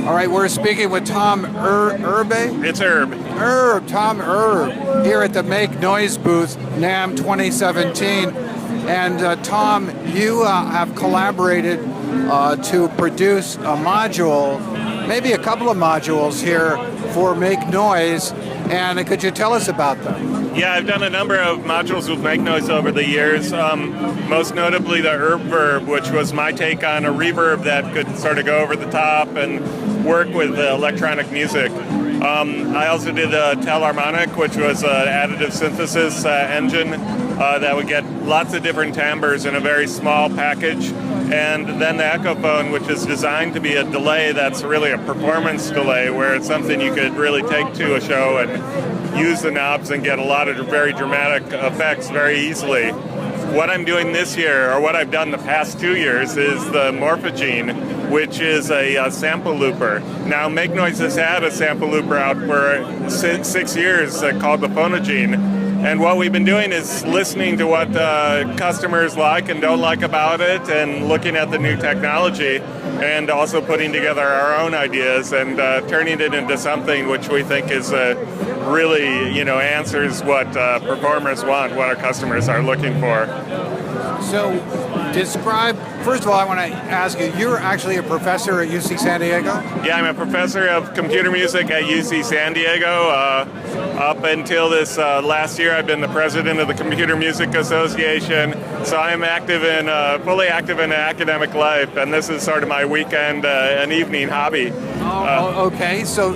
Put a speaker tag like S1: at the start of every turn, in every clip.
S1: All right, we're speaking with Tom Erbe.
S2: It's Erbe.
S1: Tom Erbe, here at the Make Noise booth, NAMM 2017. And Tom, you have collaborated to produce a module, maybe a couple of modules here for Make Noise. And could you tell us about them?
S2: Yeah, I've done a number of modules with Make Noise over the years, most notably the Erbe, which was my take on a reverb that could sort of go over the top and work with electronic music. I also did a Telharmonic, which was an additive synthesis engine that would get lots of different timbres in a very small package. And then the Echophone, which is designed to be a delay that's really a performance delay, where it's something you could really take to a show and use the knobs and get a lot of very dramatic effects very easily. What I'm doing this year, or what I've done the past 2 years, is the Morphogene, which is a sample looper. Now, Make Noise has had a sample looper out for 6 years called the Phonogene. And what we've been doing is listening to what customers like and don't like about it, and looking at the new technology, and also putting together our own ideas and turning it into something which we think is really, answers what performers want, what our customers are looking for.
S1: So, describe, first of all, I want to ask you, you're actually a professor at UC San Diego?
S2: Yeah, I'm a professor of computer music at UC San Diego. Up until this last year, I've been the president of the Computer Music Association, so I'm fully active in academic life, and this is sort of my weekend and evening hobby.
S1: Okay, so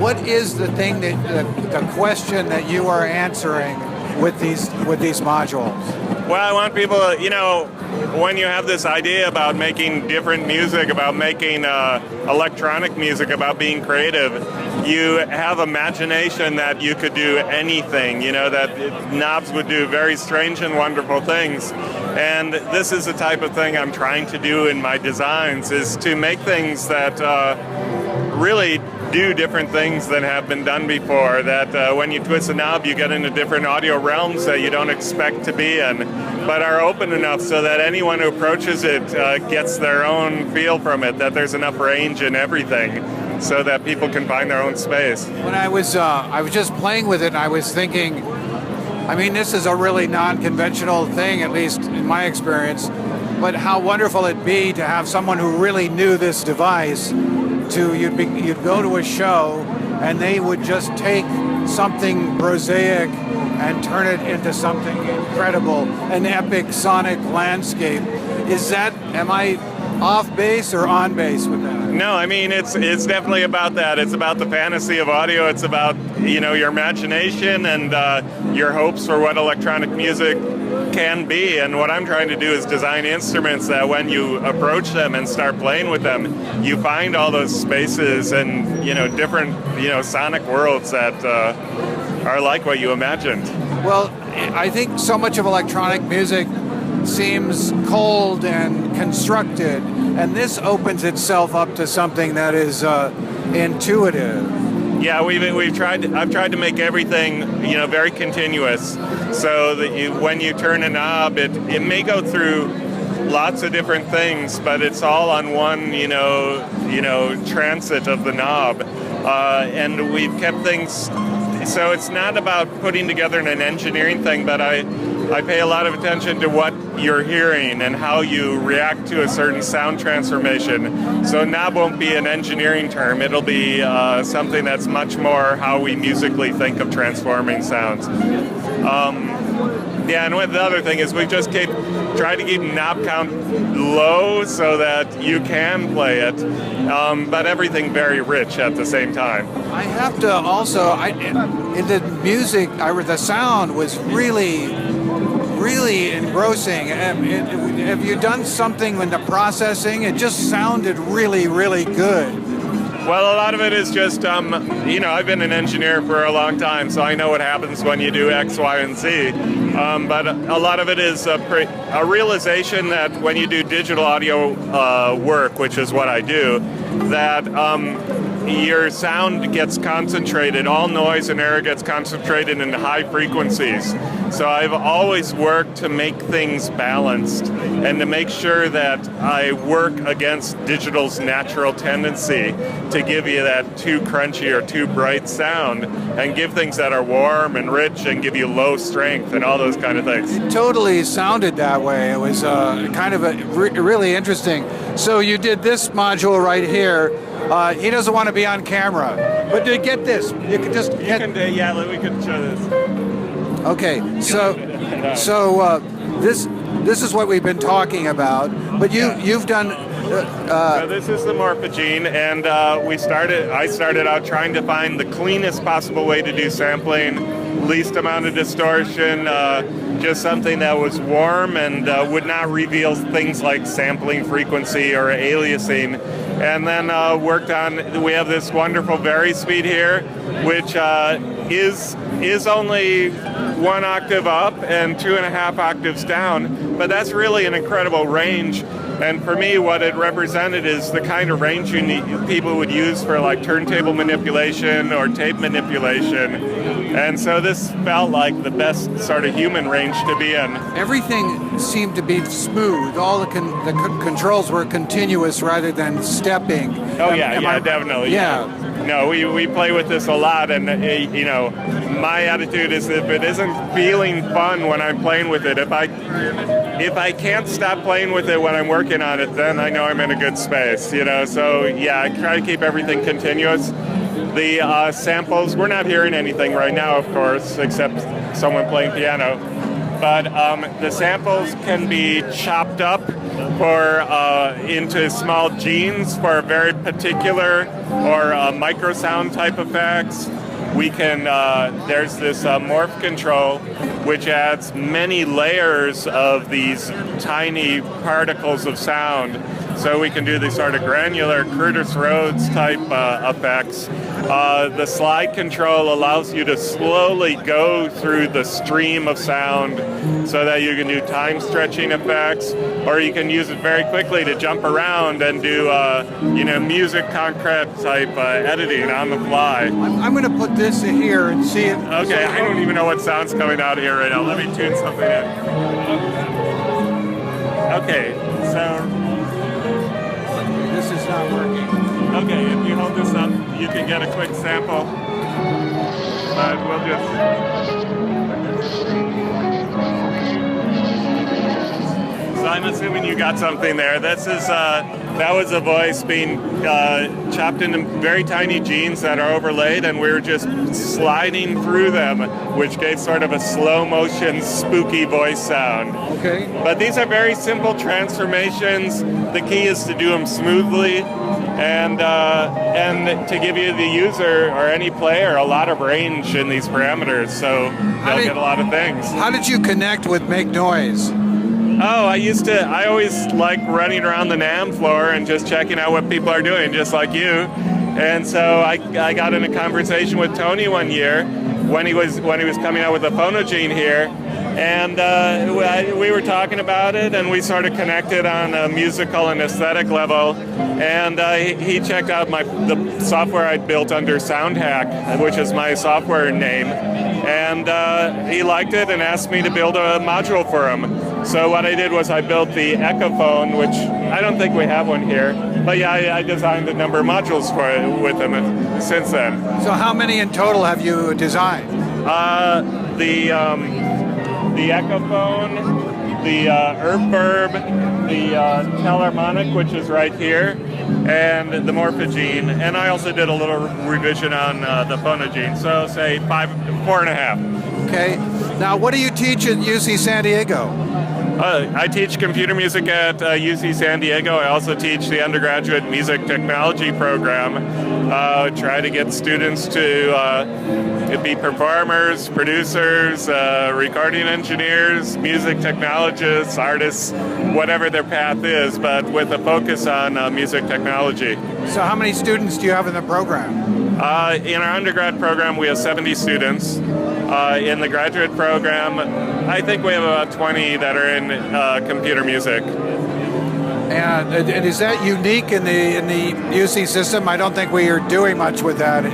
S1: what is the thing the question that you are answering with these modules?
S2: Well, I want people, when you have this idea about making different music, about making electronic music, about being creative, you have imagination that you could do anything, that knobs would do very strange and wonderful things. And this is the type of thing I'm trying to do in my designs, is to make things that really do different things than have been done before, that when you twist a knob you get into different audio realms that you don't expect to be in, but are open enough so that anyone who approaches it gets their own feel from it, that there's enough range in everything so that people can find their own space.
S1: When I was just playing with it, and I was thinking, this is a really non-conventional thing, at least in my experience, but how wonderful it'd be to have someone who really knew this device. You'd go to a show and they would just take something prosaic and turn it into something incredible, an epic sonic landscape. Am I off base or on base with that?
S2: No, it's definitely about that. It's about the fantasy of audio. It's about, your imagination and your hopes for what electronic music can be. And what I'm trying to do is design instruments that when you approach them and start playing with them, you find all those spaces and, different, sonic worlds that are like what you imagined.
S1: Well, I think so much of electronic music seems cold and constructed, and this opens itself up to something that is intuitive.
S2: Yeah, I've tried to make everything, very continuous, so that when you turn a knob, it may go through lots of different things, but it's all on one, transit of the knob, and we've kept things. So it's not about putting together an engineering thing, but I pay a lot of attention to what you're hearing and how you react to a certain sound transformation. So knob won't be an engineering term. It'll be something that's much more how we musically think of transforming sounds. And the other thing is we've just tried to keep knob count low so that you can play it, but everything very rich at the same time.
S1: I have to also, in the music, the sound was really engrossing. Have you done something in the processing? It just sounded really, really good.
S2: Well, a lot of it is just, I've been an engineer for a long time, so I know what happens when you do X, Y, and Z. But a lot of it is a realization that when you do digital audio work, which is what I do, that your sound gets concentrated, all noise and error gets concentrated in high frequencies. So I've always worked to make things balanced and to make sure that I work against digital's natural tendency to give you that too crunchy or too bright sound, and give things that are warm and rich and give you low strength and all those kind of things.
S1: It totally sounded that way. It was kind of really interesting. So you did this module right here. He doesn't want to be on camera, but to get this, you can just get...
S2: we could show this.
S1: Okay, so this is what we've been talking about, but you've done...
S2: So this is the Morphogene, and I started out trying to find the cleanest possible way to do sampling, least amount of distortion, just something that was warm and would not reveal things like sampling frequency or aliasing. And then worked on, we have this wonderful Vari-Speed here, which is only 1 octave up and 2.5 octaves down, but that's really an incredible range. And for me, what it represented is the kind of range people would use for like turntable manipulation or tape manipulation. And so this felt like the best sort of human range to be in.
S1: Everything seemed to be smooth. All the controls were continuous rather than stepping.
S2: Oh yeah, definitely.
S1: Yeah.
S2: No, we play with this a lot, and my attitude is if it isn't feeling fun when I'm playing with it, if I can't stop playing with it when I'm working on it, then I know I'm in a good space, So yeah, I try to keep everything continuous. The samples, we're not hearing anything right now, of course, except someone playing piano. But the samples can be chopped up into small genes for very particular or micro sound type effects. We can, there's this morph control, which adds many layers of these tiny particles of sound. So we can do these sort of granular Curtis Rhodes type effects. The slide control allows you to slowly go through the stream of sound so that you can do time stretching effects, or you can use it very quickly to jump around and do music concrete type editing on the fly.
S1: I'm going to put this in here and see it.
S2: Okay, I don't even know what sound's coming out here right now. Let me tune something in. Okay, so
S1: this is not working.
S2: Okay, if you hold this up, you can get a quick sample. But we'll just... So I'm assuming you got something there. This is, that was a voice being chopped into very tiny genes that are overlaid, and we were just sliding through them, which gave sort of a slow motion, spooky voice sound.
S1: Okay.
S2: But these are very simple transformations. The key is to do them smoothly, and to give you the user or any player a lot of range in these parameters, so they'll get a lot of things.
S1: How did you connect with Make Noise?
S2: Oh, I always like running around the NAMM floor and just checking out what people are doing, just like you. And so I got in a conversation with Tony one year when he was coming out with the Phonogene here, and we were talking about it, and we sort of connected on a musical and aesthetic level. And he checked out the software I'd built under SoundHack, which is my software name, and he liked it and asked me to build a module for him. So what I did was I built the Echophone, which I don't think we have one here, but yeah, I designed a number of modules for it with him since then. So
S1: how many in total have you designed?
S2: The Echophone, the Erbe, the Telharmonic, which is right here, and the Morphogene, and I also did a little revision on the Phonogene, so say 4.5.
S1: Okay. Now, what do you teach at UC San Diego?
S2: I teach computer music at UC San Diego. I also teach the undergraduate music technology program. Try to get students to be performers, producers, recording engineers, music technologists, artists, whatever their path is, but with a focus on music technology.
S1: So how many students do you have in the program?
S2: In our undergrad program, we have 70 students. In the graduate program, I think we have about 20 that are in computer music.
S1: And is that unique in the UC system? I don't think we are doing much with that.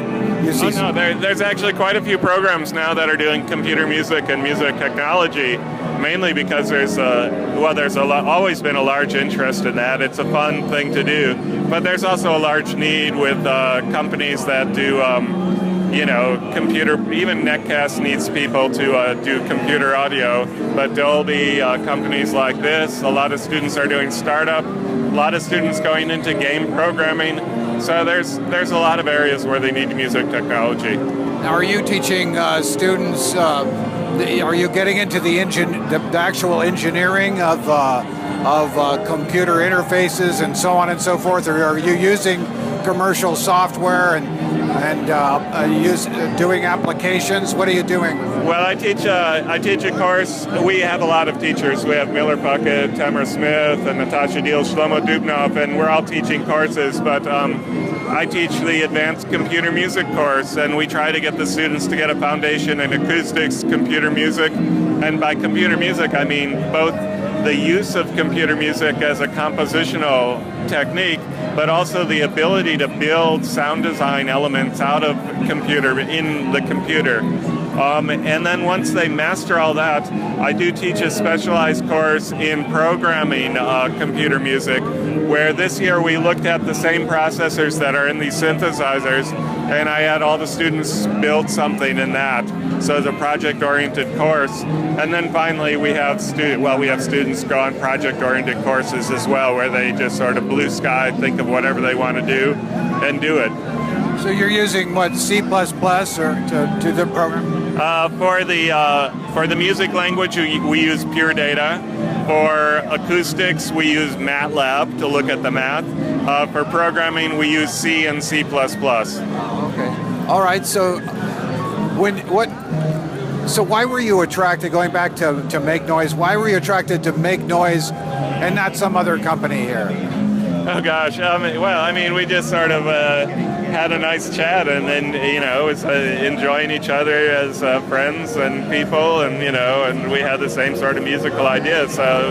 S1: You see?
S2: Oh, no, there's actually quite a few programs now that are doing computer music and music technology, mainly because there's always been a large interest in that. It's a fun thing to do, but there's also a large need with companies that do, computer. Even Netcast needs people to do computer audio, but Dolby, companies like this, a lot of students are doing startup, a lot of students going into game programming. So there's a lot of areas where they need music technology.
S1: Now, are you teaching students? Are you getting into the actual engineering of computer interfaces and so on and so forth, or are you using commercial software and doing applications? What are you doing?
S2: Well, I teach a course. We have a lot of teachers. We have Miller Puckett, Tamara Smith, and Natasha Deal, Shlomo Dubnov, and we're all teaching courses. But I teach the advanced computer music course, and we try to get the students to get a foundation in acoustics, computer music, and by computer music, I mean both the use of computer music as a compositional technique, but also the ability to build sound design elements out of computer in the computer. And then once they master all that, I do teach a specialized course in programming computer music, where this year we looked at the same processors that are in these synthesizers, and I had all the students build something in that. So it's a project-oriented course. And then finally we have students go on project-oriented courses as well, where they just sort of blue sky, think of whatever they want to do, and do it.
S1: So you're using what, C++ or to the program?
S2: For the music language, we use Pure Data. For acoustics, we use MATLAB to look at the math. For programming, we use C and C++.
S1: Okay. All right. So So why were you attracted, going back to Make Noise, why were you attracted to Make Noise and not some other company here?
S2: Oh gosh, we just sort of had a nice chat and was enjoying each other as friends and people, and and we had the same sort of musical ideas, so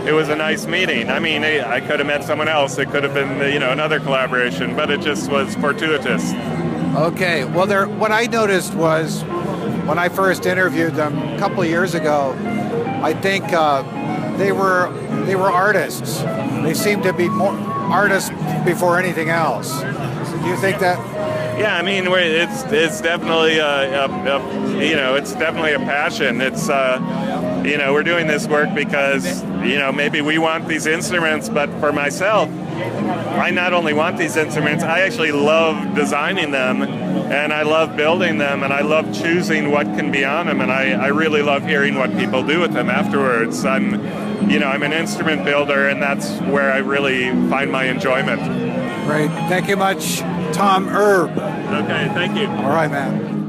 S2: it was a nice meeting. I mean, I could have met someone else, it could have been another collaboration, but it just was fortuitous.
S1: Okay, well, what I noticed was when I first interviewed them a couple of years ago, I think they were artists. They seemed to be more artists before anything else. So do you think that?
S2: Yeah, I mean, it's definitely it's definitely a passion. It's we're doing this work because maybe we want these instruments, but for myself, I not only want these instruments, I actually love designing them, and I love building them, and I love choosing what can be on them, and I really love hearing what people do with them afterwards. I'm an instrument builder, and that's where I really find my enjoyment.
S1: Great. Thank you much, Tom Erbe.
S2: Okay, thank you.
S1: All right, man.